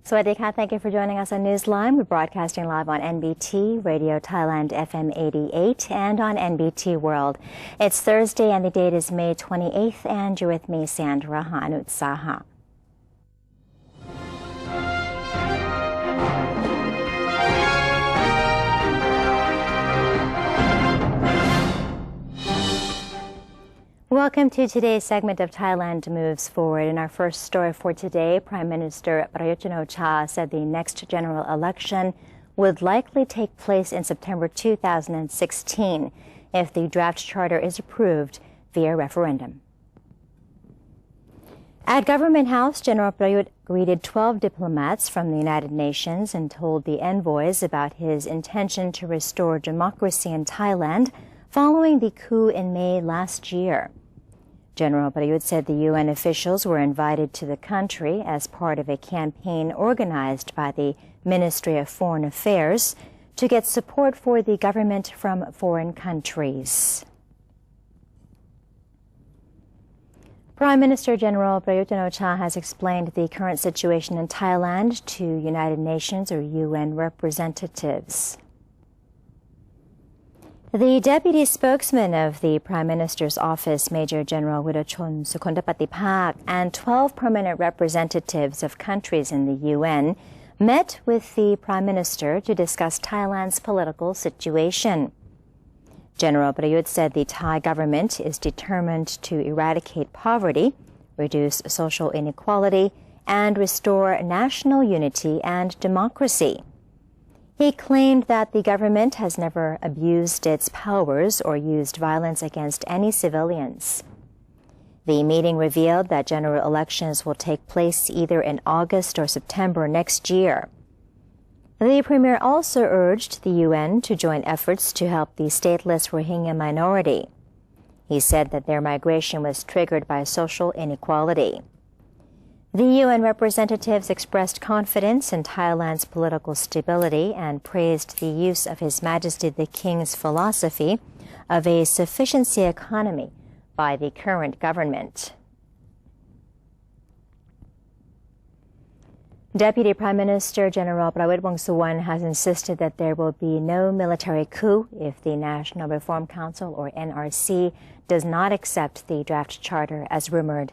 Swadika, thank you for joining us on Newsline. We're broadcasting live on NBT, Radio Thailand FM 88, and on NBT World. It's Thursday and the date is May 28th, and you're with me, Sandra Hanutsaha. Welcome to today's segment of Thailand Moves Forward. In our first story for today, Prime Minister Prayut Chan-o-cha said the next general election would likely take place in September 2016 if the draft charter is approved via referendum. At Government House, General Prayut greeted 12 diplomats from the United Nations and told the envoys about his intention to restore democracy in Thailand following the coup in May last year. General Prayut said the UN officials were invited to the country as part of a campaign organized by the Ministry of Foreign Affairs to get support for the government from foreign countries. Prime Minister General Prayut Chan-o-cha has explained the current situation in Thailand to United Nations or UN representatives. The deputy spokesman of the Prime Minister's office, Major General Wirachon Sukhondapatipak, and 12 permanent representatives of countries in the UN met with the Prime Minister to discuss Thailand's political situation. General Prayut said the Thai government is determined to eradicate poverty, reduce social inequality, and restore national unity and democracy. He claimed that the government has never abused its powers or used violence against any civilians. The meeting revealed that general elections will take place either in August or September next year. The premier also urged the UN to join efforts to help the stateless Rohingya minority. He said that their migration was triggered by social inequality. The UN representatives expressed confidence in Thailand's political stability and praised the use of His Majesty the King's philosophy of a sufficiency economy by the current government. Deputy Prime Minister General Prawit Wongsuwan has insisted that there will be no military coup if the National Reform Council, or NRC, does not accept the draft charter as rumored.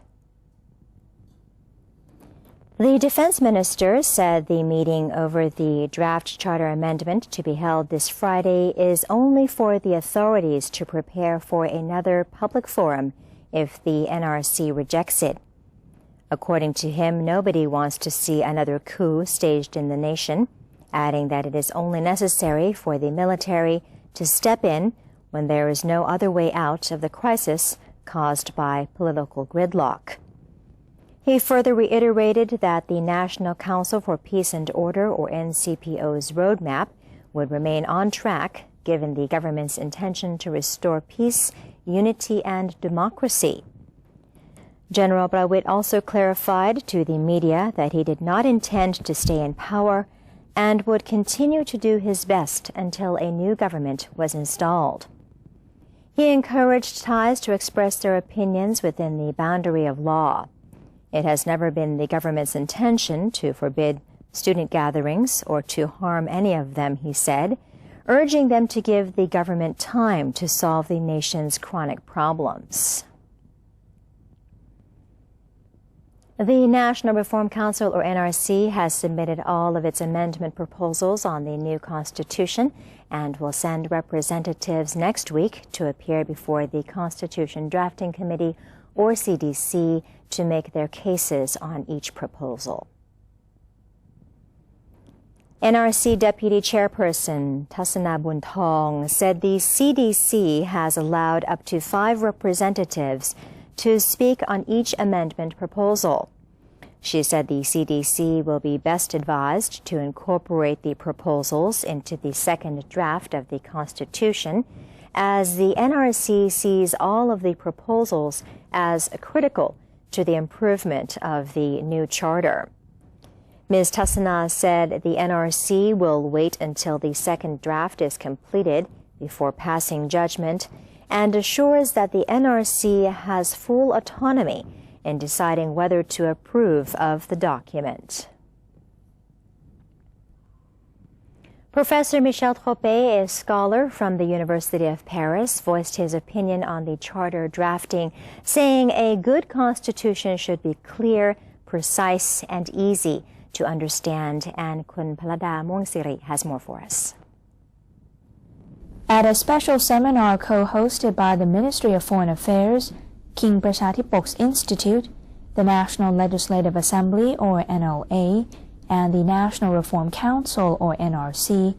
The defense minister said the meeting over the draft charter amendment to be held this Friday is only for the authorities to prepare for another public forum if the NRC rejects it. According to him, nobody wants to see another coup staged in the nation, adding that it is only necessary for the military to step in when there is no other way out of the crisis caused by political gridlock. He further reiterated that the National Council for Peace and Order, or NCPO's roadmap would remain on track given the government's intention to restore peace, unity, and democracy. General Prawit also clarified to the media that he did not intend to stay in power and would continue to do his best until a new government was installed. He encouraged Thais to express their opinions within the boundary of law. It has never been the government's intention to forbid student gatherings or to harm any of them, he said, urging them to give the government time to solve the nation's chronic problems. The National Reform Council, or NRC, has submitted all of its amendment proposals on the new constitution and will send representatives next week to appear before the Constitution Drafting Committee, or CDC, to make their cases on each proposal. NRC Deputy Chairperson Thasana Buntong said the CDC has allowed up to 5 representatives to speak on each amendment proposal. She said the CDC will be best advised to incorporate the proposals into the second draft of the Constitution, as the NRC sees all of the proposals as critical to the improvement of the new charter. Ms. Thasana said the NRC will wait until the second draft is completed before passing judgment and assures that the NRC has full autonomy in deciding whether to approve of the document. Professor Michel Troppet, a scholar from the University of Paris, voiced his opinion on the charter drafting, saying a good constitution should be clear, precise, and easy to understand. And Kun Palada Mongsiri has more for us. At a special seminar co-hosted by the Ministry of Foreign Affairs, King Prasatipok's Institute, the National Legislative Assembly, or NLA, and the National Reform Council, or NRC,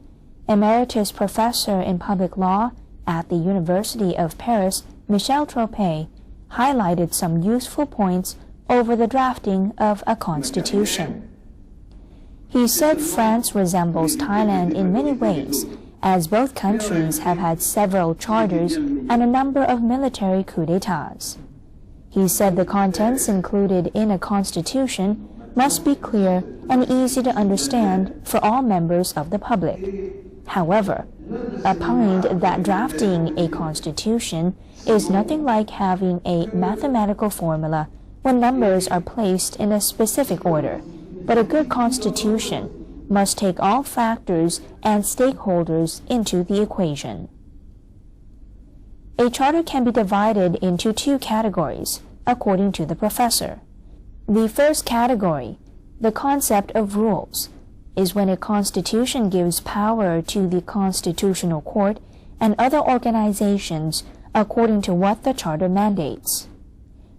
Emeritus Professor in Public Law at the University of Paris, Michel Troppet, highlighted some useful points over the drafting of a constitution. He said France resembles Thailand in many ways, as both countries have had several charters and a number of military coups d'etats. He said the contents included in a constitution must be clear and easy to understand for all members of the public. However, opined that drafting a constitution is nothing like having a mathematical formula when numbers are placed in a specific order, but a good constitution must take all factors and stakeholders into the equation. A charter can be divided into two categories, according to the professor. The first category, the concept of rules, is when a constitution gives power to the Constitutional Court and other organizations according to what the charter mandates.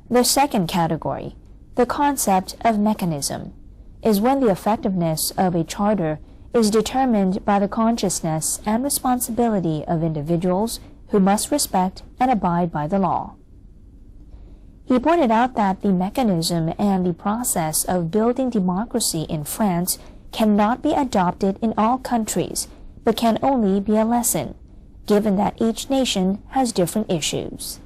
The second category, the concept of mechanism, is when the effectiveness of a charter is determined by the consciousness and responsibility of individuals who must respect and abide by the law. He pointed out that the mechanism and the process of building democracy in France cannot be adopted in all countries, but can only be a lesson, given that each nation has different issues.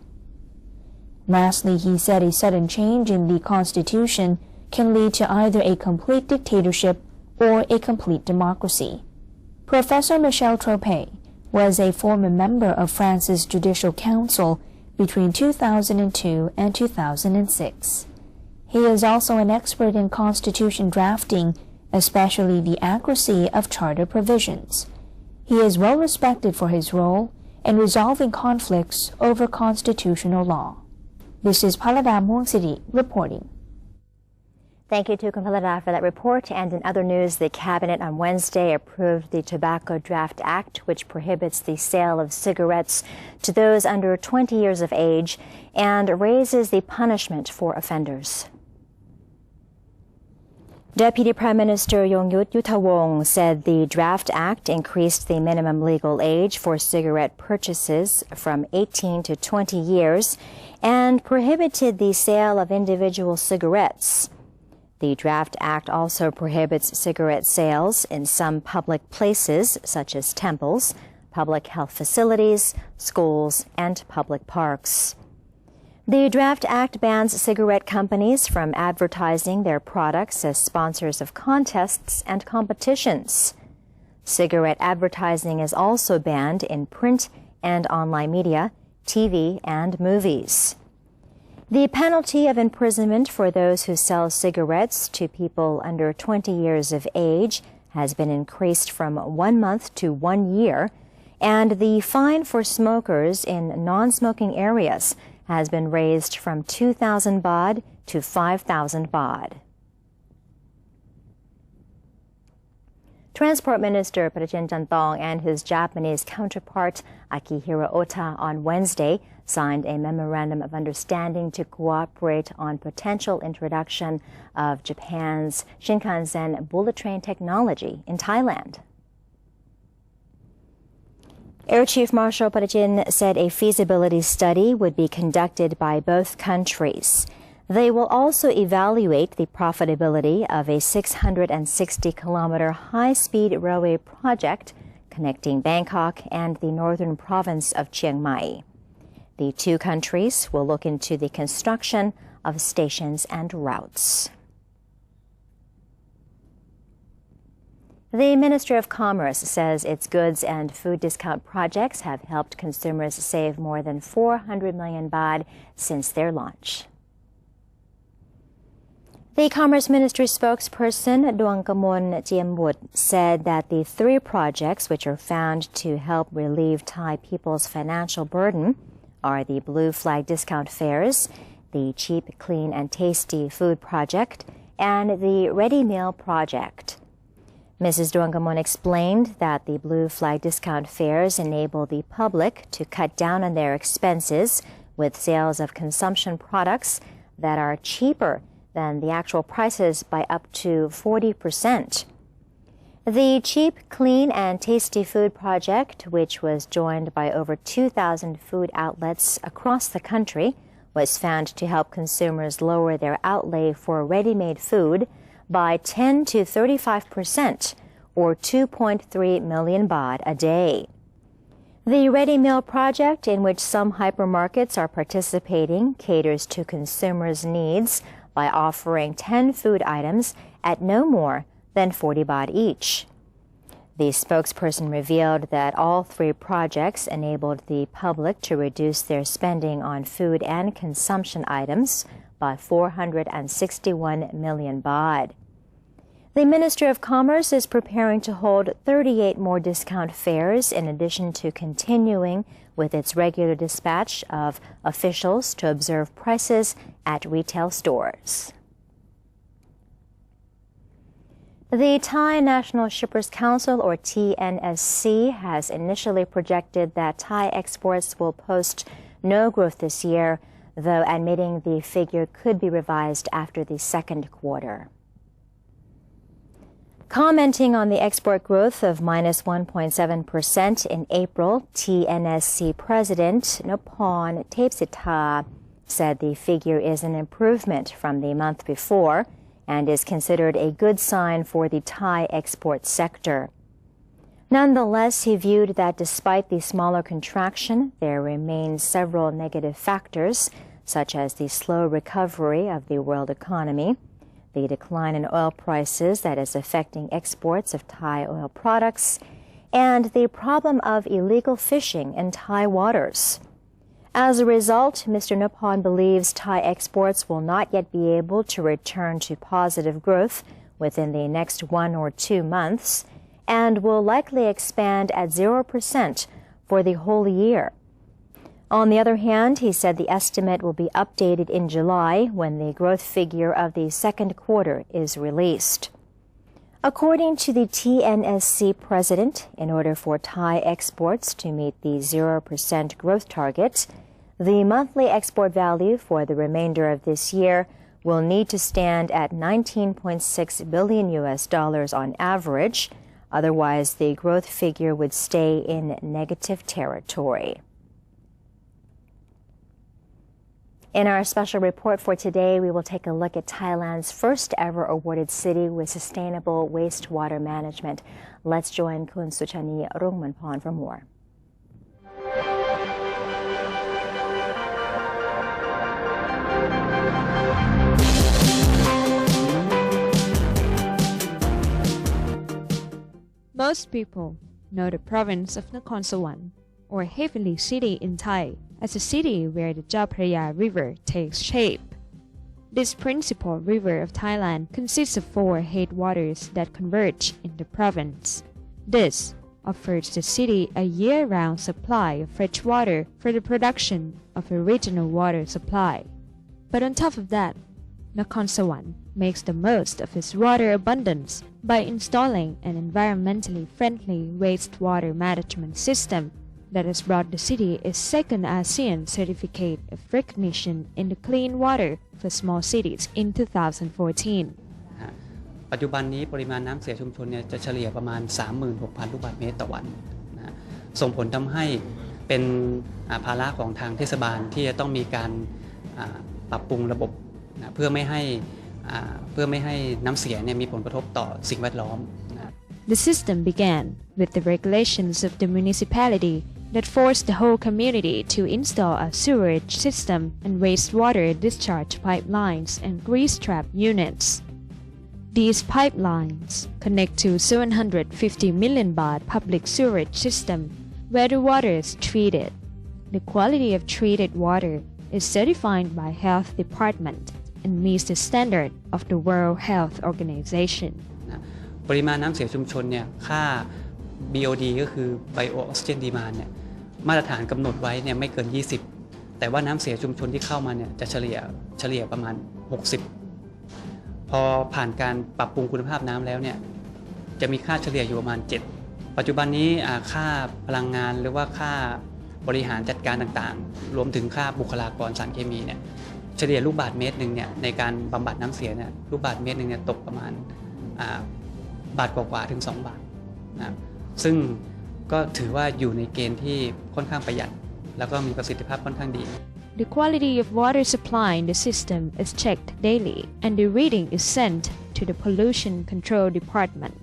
Lastly, he said a sudden change in the constitution can lead to either a complete dictatorship or a complete democracy. Professor Michel Troppet was a former member of France's Judicial Council between 2002 and 2006. He is also an expert in constitution drafting, especially the accuracy of charter provisions. He is well respected for his role in resolving conflicts over constitutional law. This is Palada Mongsiri reporting. Thank you to Kumpalada for that report. And in other news, the Cabinet on Wednesday approved the Tobacco Draft Act, which prohibits the sale of cigarettes to those under 20 years of age and raises the punishment for offenders. Deputy Prime Minister Yongyut Yuttawong said the Draft Act increased the minimum legal age for cigarette purchases from 18 to 20 years and prohibited the sale of individual cigarettes. The Draft Act also prohibits cigarette sales in some public places, such as temples, public health facilities, schools, and public parks. The Draft Act bans cigarette companies from advertising their products as sponsors of contests and competitions. Cigarette advertising is also banned in print and online media, TV, and movies. The penalty of imprisonment for those who sell cigarettes to people under 20 years of age has been increased from 1 month to 1 year, and the fine for smokers in non-smoking areas has been raised from 2,000 baht to 5,000 baht. Transport Minister Prachen Chantong and his Japanese counterpart Akihiro Ota on Wednesday signed a memorandum of understanding to cooperate on potential introduction of Japan's Shinkansen bullet train technology in Thailand. Air Chief Marshal Prachen said a feasibility study would be conducted by both countries. They will also evaluate the profitability of a 660-kilometer high-speed railway project connecting Bangkok and the northern province of Chiang Mai. The two countries will look into the construction of stations and routes. The Ministry of Commerce says its goods and food discount projects have helped consumers save more than 400 million baht since their launch. The Commerce Ministry spokesperson Duangkamon Jiambut said that the 3 projects which are found to help relieve Thai people's financial burden are the Blue Flag Discount Fairs, the Cheap, Clean and Tasty Food Project, and the Ready Meal Project. Mrs. Duangkamon explained that the Blue Flag Discount Fairs enable the public to cut down on their expenses with sales of consumption products that are cheaper than the actual prices by up to 40%. The Cheap, Clean and Tasty Food Project, which was joined by over 2,000 food outlets across the country, was found to help consumers lower their outlay for ready-made food by 10 to 35%, or 2.3 million baht a day. The Ready Meal Project, in which some hypermarkets are participating, caters to consumers' needs by offering 10 food items at no more than 40 baht each. The spokesperson revealed that all 3 projects enabled the public to reduce their spending on food and consumption items by 461 million baht. The Ministry of Commerce is preparing to hold 38 more discount fairs in addition to continuing with its regular dispatch of officials to observe prices at retail stores. The Thai National Shippers Council, or TNSC, has initially projected that Thai exports will post no growth this year, though admitting the figure could be revised after the second quarter. Commenting on the export growth of minus 1.7% in April, TNSC President Nophon Thepsitha said the figure is an improvement from the month before and is considered a good sign for the Thai export sector. Nonetheless, he viewed that despite the smaller contraction, there remain several negative factors, such as the slow recovery of the world economy, the decline in oil prices that is affecting exports of Thai oil products, and the problem of illegal fishing in Thai waters. As a result, Mr. Nophon believes Thai exports will not yet be able to return to positive growth within the next 1 or 2 months and will likely expand at 0% for the whole year. On the other hand, he said the estimate will be updated in July when the growth figure of the second quarter is released. According to the TNSC president, in order for Thai exports to meet the 0% growth target, the monthly export value for the remainder of this year will need to stand at $19.6 billion on average. Otherwise, the growth figure would stay in negative territory. In our special report for today, we will take a look at Thailand's first ever awarded city with sustainable wastewater management. Let's join Kun Suchani Rungmanpon for more. Most people know the province of Nakhon Sawan, or Heavenly City in Thai, as a city where the Chao Phraya River takes shape. This principal river of Thailand consists of 4 headwaters that converge in the province. This offers the city a year-round supply of fresh water for the production of a regional water supply. But on top of that, Nakhon Sawan makes the most of its water abundance by installing an environmentally friendly wastewater management system that has brought the city its second ASEAN certificate of recognition in the clean water for small cities in 2014. ปัจจุบันนี้ปริมาณน้ำเสียชุมชนเนี่ยจะเฉลี่ยประมาณ 36,000 ลูกบาศก์เมตรต่อวันนะส่งผลทำให้เป็นภาระของทางเทศบาลที่จะต้องมีการปรับปรุงระบบนะเพื่อไม่ให้น้ำเสียเนี่ยมีผลกระทบต่อสิ่งแวดล้อม The system began with the regulations of the municipality that forced the whole community to install a sewerage system and wastewater discharge pipelines and grease trap units. These pipelines connect to 750 million baht public sewerage system where the water is treated. The quality of treated water is certified by Health Department and meets the standard of the World Health Organization. ปริมาณน้ำเสียชุมชนเนี่ยค่า BOD ก็คือ Bio Oxygen Demand เนี่ยมาตรฐานกำหนดไว้เนี่ยไม่เกิน 20 แต่ว่าน้ำเสียชุมชนที่เข้ามาเนี่ยจะเฉลี่ยประมาณ 60 พอผ่านการปรับปรุงคุณภาพน้ำแล้วเนี่ยจะมีค่าเฉลี่ยอยู่ประมาณ 7 ปัจจุบันนี้ค่าพลังงานหรือว่าค่าบริหารจัดการต่างๆรวมถึงค่าบุคลากรสารเคมีเนี่ยเฉลี่ยลูกบาศก์เมตรหนึ่งเนี่ยในการบำบัดน้ำเสียเนี่ยลูกบาศก์เมตรหนึ่งเนี่ยตกประมาณบาทกว่าๆถึง2 บาทนะซึ่งก็ถือว่าอยู่ในเกณฑ์ที่ค่อนข้างประหยัดแล้วก็มีประสิทธิภาพค่อนข้างดี The quality of water supply in the system is checked daily and the reading is sent to the Pollution Control Department.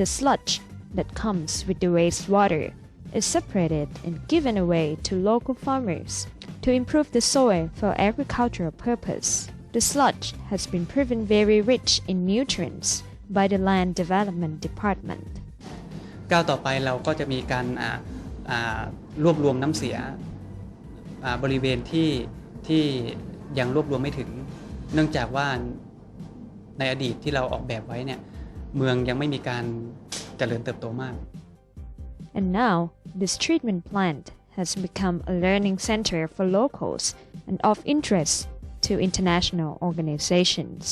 The sludge that comes with the wastewater is separated and given away to local farmers to improve the soil for agricultural purpose. The sludge has been proven very rich in nutrients by the Land Development Department. ก้าวต่อไปเราก็จะมีการรวบรวมน้ำเสียบริเวณที่ยังรวบรวมไม่ถึงเนื่องจากว่าในอดีตที่เราออกแบบไว้เนี่ยเมืองยังไม่มีการเจริญเติบโตมาก And now this treatment plant has become a learning center for locals and of interest to international organizations.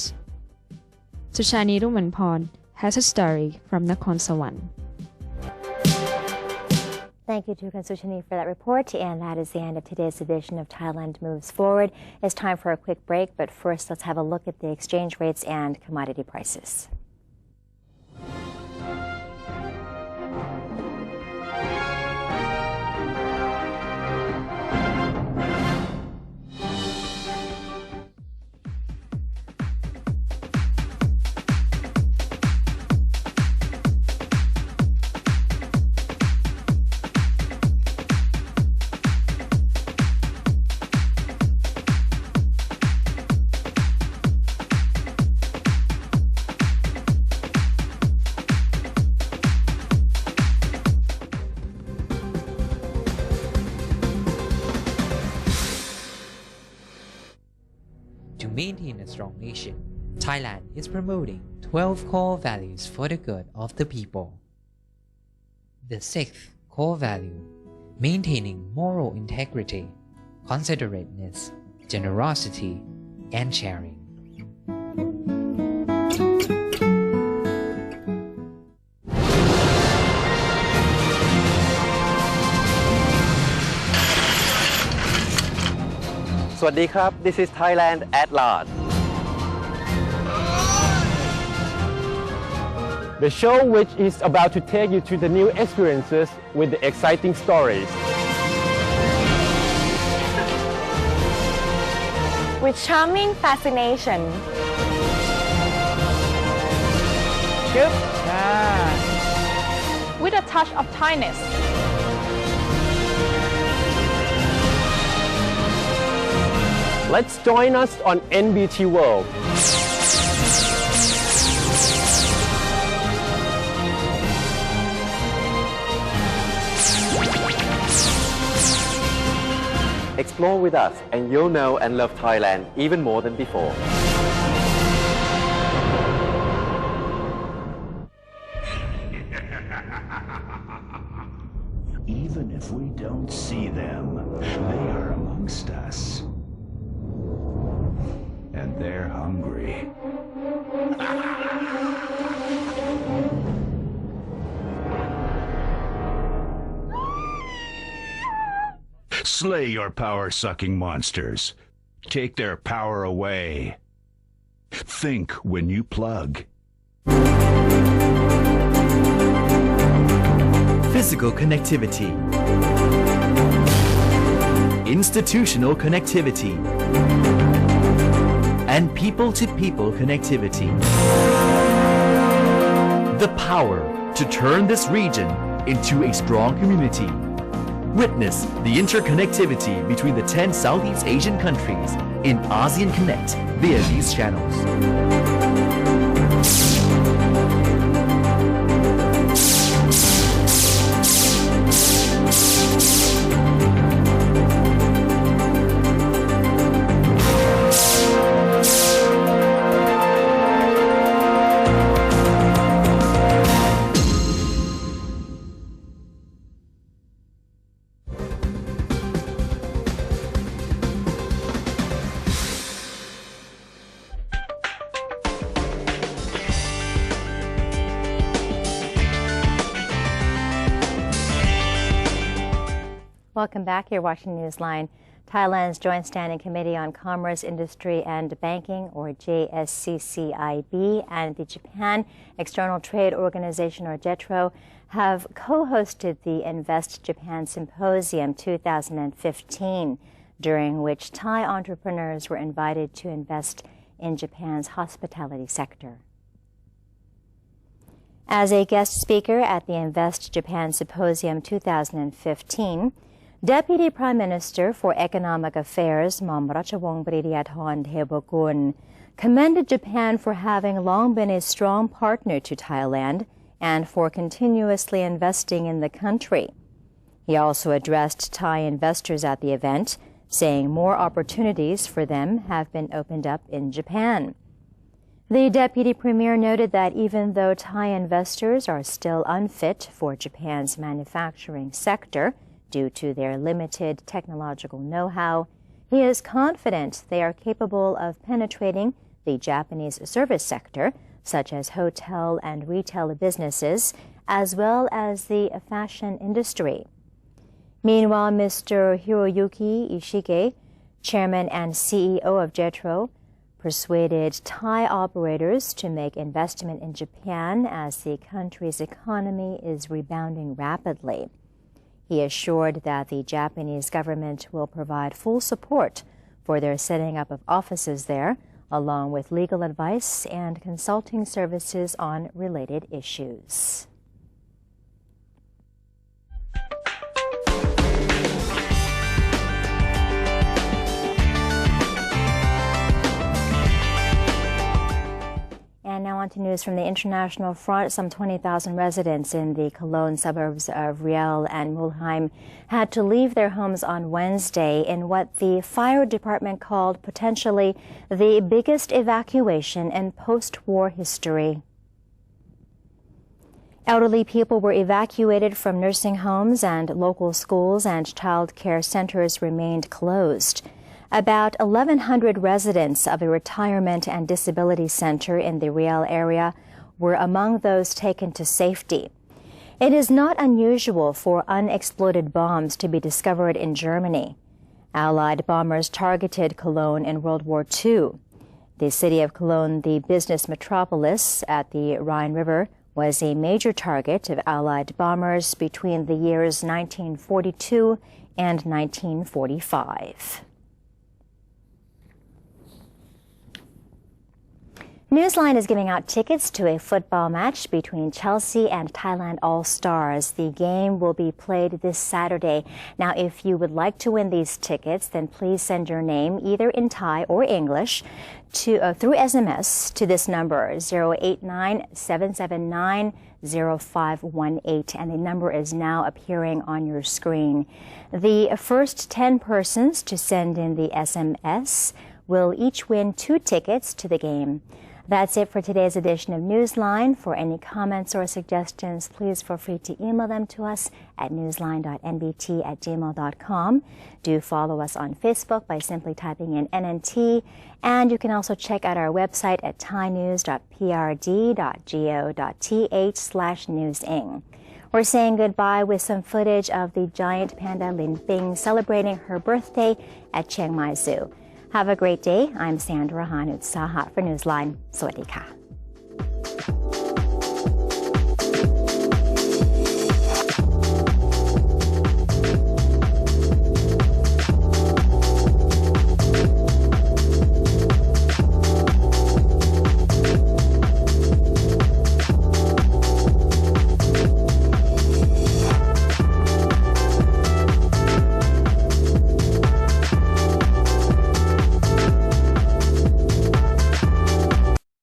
Sushani Rumanpon has a story from Nakhon Sawan. Thank you to Kansuchani for that report, and that is the end of today's edition of Thailand Moves Forward. It's time for a quick break, but first let's have a look at the exchange rates and commodity prices. To maintain a strong nation, Thailand is promoting 12 core values for the good of the people. The sixth core value, maintaining moral integrity, considerateness, generosity, and sharing. Swadee krab, this is Thailand at large. The show which is about to take you to the new experiences with the exciting stories. With charming fascination. With a touch of Thainess. Let's join us on NBT World. Explore with us and you'll know and love Thailand even more than before. Even if we don't see them, they are amongst us. And they're hungry. Slay your power-sucking monsters. Take their power away. Think when you plug. Physical connectivity. Institutional connectivity. And people-to-people connectivity. The power to turn this region into a strong community. Witness the interconnectivity between the 10 Southeast Asian countries in ASEAN Connect via these channels. Welcome back. You're watching Newsline. Thailand's Joint Standing Committee on Commerce, Industry and Banking, or JSCCIB, and the Japan External Trade Organization, or JETRO, have co-hosted the Invest Japan Symposium 2015, during which Thai entrepreneurs were invited to invest in Japan's hospitality sector. As a guest speaker at the Invest Japan Symposium 2015, Deputy Prime Minister for Economic Affairs Mom Ratchawong Priyathorn Thebokul commended Japan for having long been a strong partner to Thailand and for continuously investing in the country. He also addressed Thai investors at the event, saying more opportunities for them have been opened up in Japan. The Deputy Premier noted that even though Thai investors are still unfit for Japan's manufacturing sector, due to their limited technological know-how, he is confident they are capable of penetrating the Japanese service sector, such as hotel and retail businesses, as well as the fashion industry. Meanwhile, Mr. Hiroyuki Ishige, chairman and CEO of JETRO, persuaded Thai operators to make investment in Japan as the country's economy is rebounding rapidly. He assured that the Japanese government will provide full support for their setting up of offices there, along with legal advice and consulting services on related issues. And now on to news from the international front. Some 20,000 residents in the Cologne suburbs of Riel and Mulheim had to leave their homes on Wednesday in what the fire department called potentially the biggest evacuation in post-war history. Elderly people were evacuated from nursing homes, and local schools and child care centers remained closed. About 1,100 residents of a retirement and disability center in the Riel area were among those taken to safety. It is not unusual for unexploded bombs to be discovered in Germany. Allied bombers targeted Cologne in World War II. The city of Cologne, the business metropolis at the Rhine River, was a major target of Allied bombers between the years 1942 and 1945. Newsline is giving out tickets to a football match between Chelsea and Thailand All-Stars. The game will be played this Saturday. Now, if you would like to win these tickets, then please send your name, either in Thai or English, through SMS to this number, 089-779-0518, and the number is now appearing on your screen. The first 10 persons to send in the SMS will each win 2 tickets to the game. That's it for today's edition of Newsline. For any comments or suggestions, please feel free to email them to us at newsline.nbt@gmail.com. Do follow us on Facebook by simply typing in NNT, and you can also check out our website at thainews.prd.go.th/newsing. We're saying goodbye with some footage of the giant panda Lin Ping celebrating her birthday at Chiang Mai Zoo. Have a great day. I'm Sandra Hanut Sahat for Newsline. สวัสดีค่ะ